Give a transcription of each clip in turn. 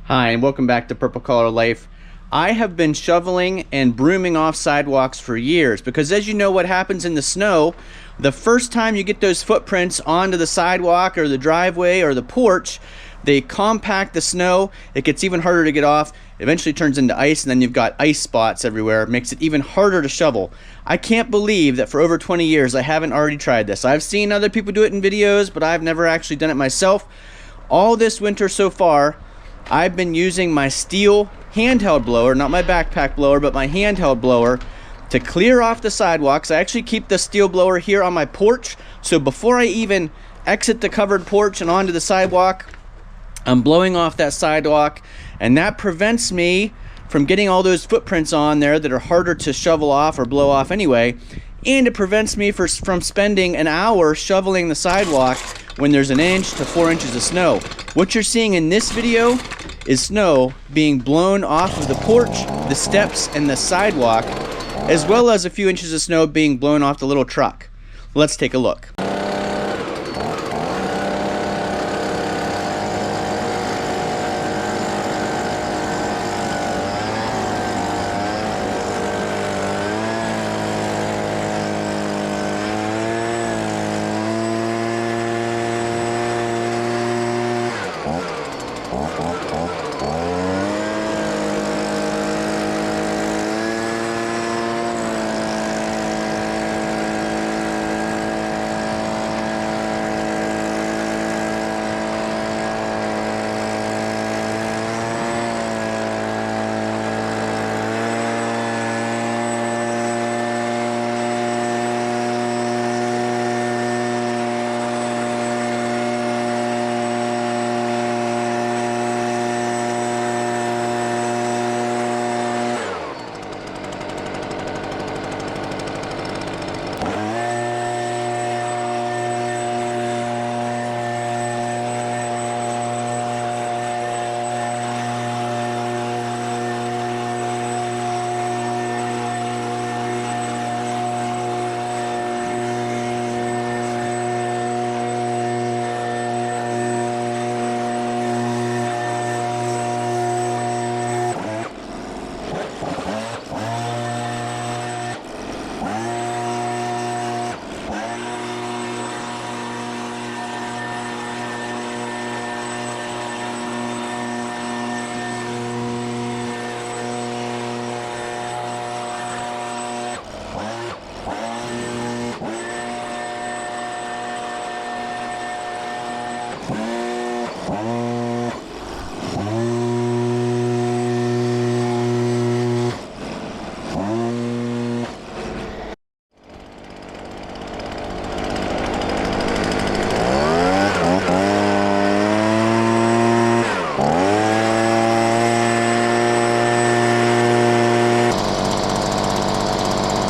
Hi, and welcome back to Purple Collar Life. I have been shoveling and brooming off sidewalks for years because, as you know, what happens in the snow, the first time you get those footprints onto the sidewalk or the driveway or the porch, they compact the snow. It gets even harder to get off. Eventually turns into ice, and then you've got ice spots everywhere. It makes it even harder to shovel. I can't believe that for over 20 years I haven't already tried this. I've seen other people do it in videos, but I've never actually done it myself. All this winter so far, I've been using my Stihl handheld blower, not my backpack blower, but my handheld blower, to clear off the sidewalks. I actually keep the Stihl blower here on my porch, so before I even exit the covered porch and onto the sidewalk, I'm blowing off that sidewalk, and that prevents me from getting all those footprints on there that are harder to shovel off or blow off anyway, and it prevents me from spending an hour shoveling the sidewalk when there's 1 inch to 4 inches of snow. What you're seeing in this video is snow being blown off of the porch, the steps, and the sidewalk, as well as a few inches of snow being blown off the little truck. Let's take a look.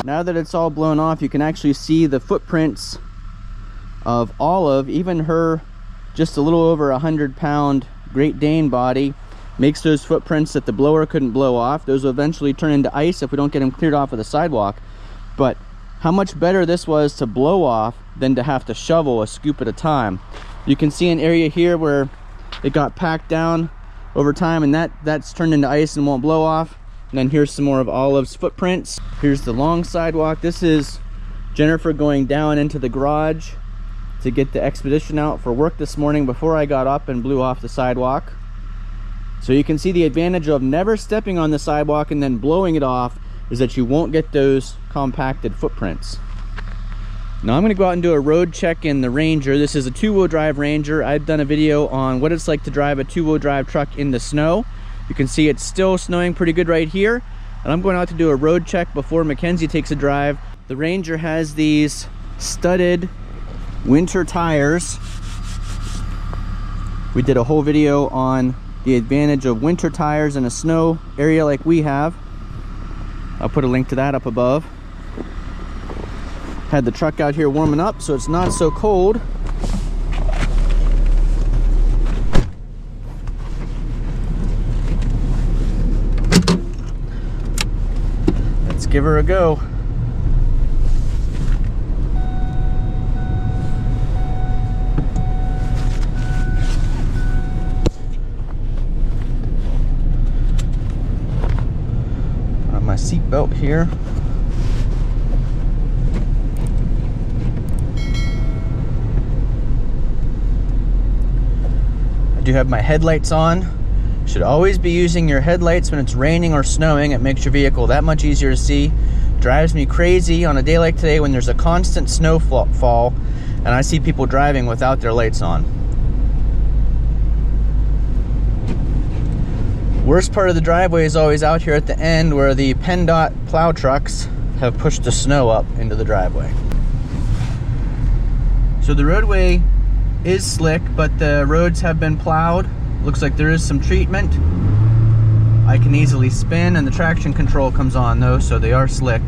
Now that it's all blown off, you can actually see the footprints of Olive. Even her just a little over 100-pound Great Dane body makes those footprints that the blower couldn't blow off. Those will eventually turn into ice if we don't get them cleared off of the sidewalk. But how much better this was to blow off than to have to shovel a scoop at a time. You can see an area here where it got packed down over time, and that's turned into ice and won't blow off. And then here's some more of Olive's footprints. Here's the long sidewalk. This is Jennifer going down into the garage to get the expedition out for work this morning before I got up and blew off the sidewalk. So you can see the advantage of never stepping on the sidewalk and then blowing it off is that you won't get those compacted footprints. Now I'm going to go out and do a road check in the Ranger. This is a 2-wheel drive Ranger. I've done a video on what it's like to drive a 2-wheel drive truck in the snow. You can see it's still snowing pretty good right here, and I'm going out to do a road check before Mackenzie takes a drive. The Ranger has these studded winter tires. We did a whole video on the advantage of winter tires in a snow area like we have. I'll put a link to that up above. Had the truck out here warming up so it's not so cold. Let's give her a go. seatbelt here. I do have my headlights on. Should always be using your headlights when it's raining or snowing. It makes your vehicle that much easier to see. Drives me crazy on a day like today when there's a constant snowfall and I see people driving without their lights on. Worst part of the driveway is always out here at the end where the PennDOT plow trucks have pushed the snow up into the driveway. So the roadway is slick, but the roads have been plowed. Looks like there is some treatment. I can easily spin, and the traction control comes on though, so they are slick.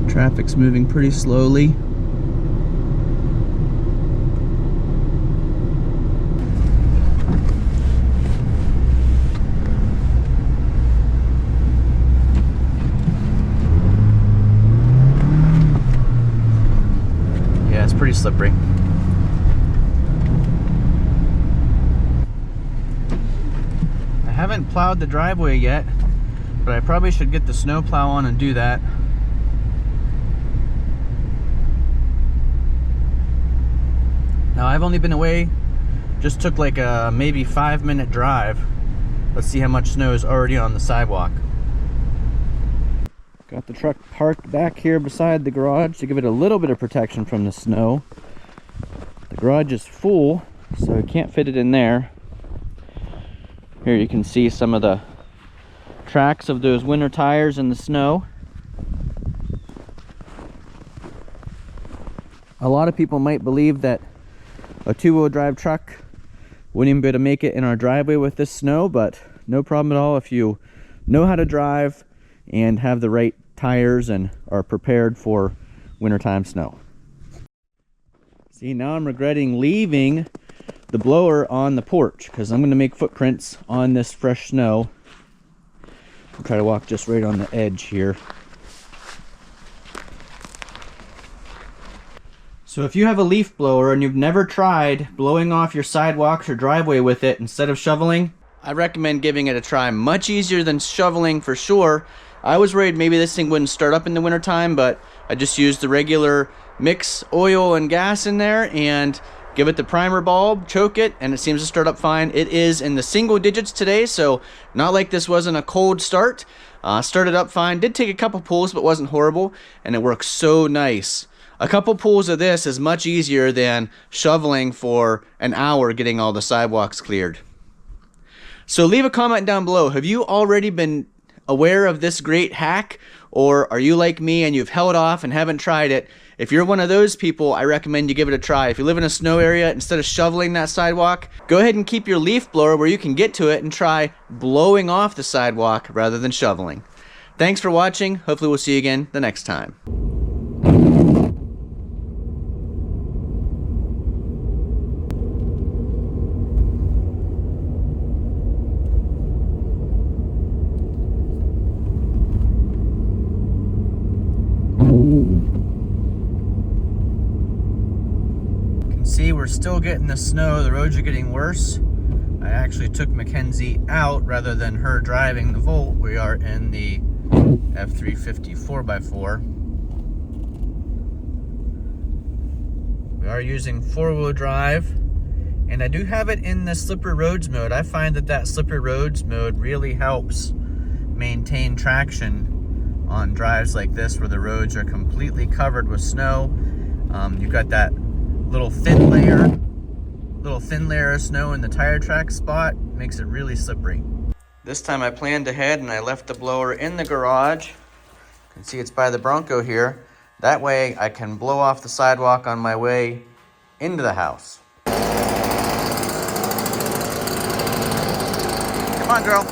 Traffic's moving pretty slowly. Yeah, it's pretty slippery. I haven't plowed the driveway yet, but I probably should get the snow plow on and do that. Now I've only been away, just took like a maybe 5-minute drive. Let's see how much snow is already on the sidewalk. Got the truck parked back here beside the garage to give it a little bit of protection from the snow. The garage is full, so I can't fit it in there. Here you can see some of the tracks of those winter tires in the snow. A lot of people might believe that a two-wheel drive truck wouldn't even be able to make it in our driveway with this snow, but no problem at all if you know how to drive and have the right tires and are prepared for wintertime snow. See, now I'm regretting leaving the blower on the porch because I'm going to make footprints on this fresh snow. I'll try to walk just right on the edge here. So if you have a leaf blower and you've never tried blowing off your sidewalks or driveway with it instead of shoveling, I recommend giving it a try. Much easier than shoveling for sure. I was worried maybe this thing wouldn't start up in the wintertime, but I just used the regular mix oil and gas in there and give it the primer bulb, choke it, and it seems to start up fine. It is in the single digits today, so not like this wasn't a cold start. Started up fine. Did take a couple pulls, but wasn't horrible, and it works so nice. A couple pulls of this is much easier than shoveling for an hour getting all the sidewalks cleared. So leave a comment down below. Have you already been aware of this great hack, or are you like me and you've held off and haven't tried it? If you're one of those people, I recommend you give it a try. If you live in a snow area, instead of shoveling that sidewalk, go ahead and keep your leaf blower where you can get to it and try blowing off the sidewalk rather than shoveling. Thanks for watching. Hopefully we'll see you again the next time. See, we're still getting the snow. The roads are getting worse. I actually took Mackenzie out rather than her driving the Volt. We are in the F350 4x4. We are using 4-wheel drive, and I do have it in the slippery roads mode. I find that slippery roads mode really helps maintain traction on drives like this where the roads are completely covered with snow. You've got that little thin layer of snow in the tire track spot, makes it really slippery. This time I planned ahead and I left the blower in the garage. You can see it's by the Bronco here. That way I can blow off the sidewalk on my way into the house. Come on, girl.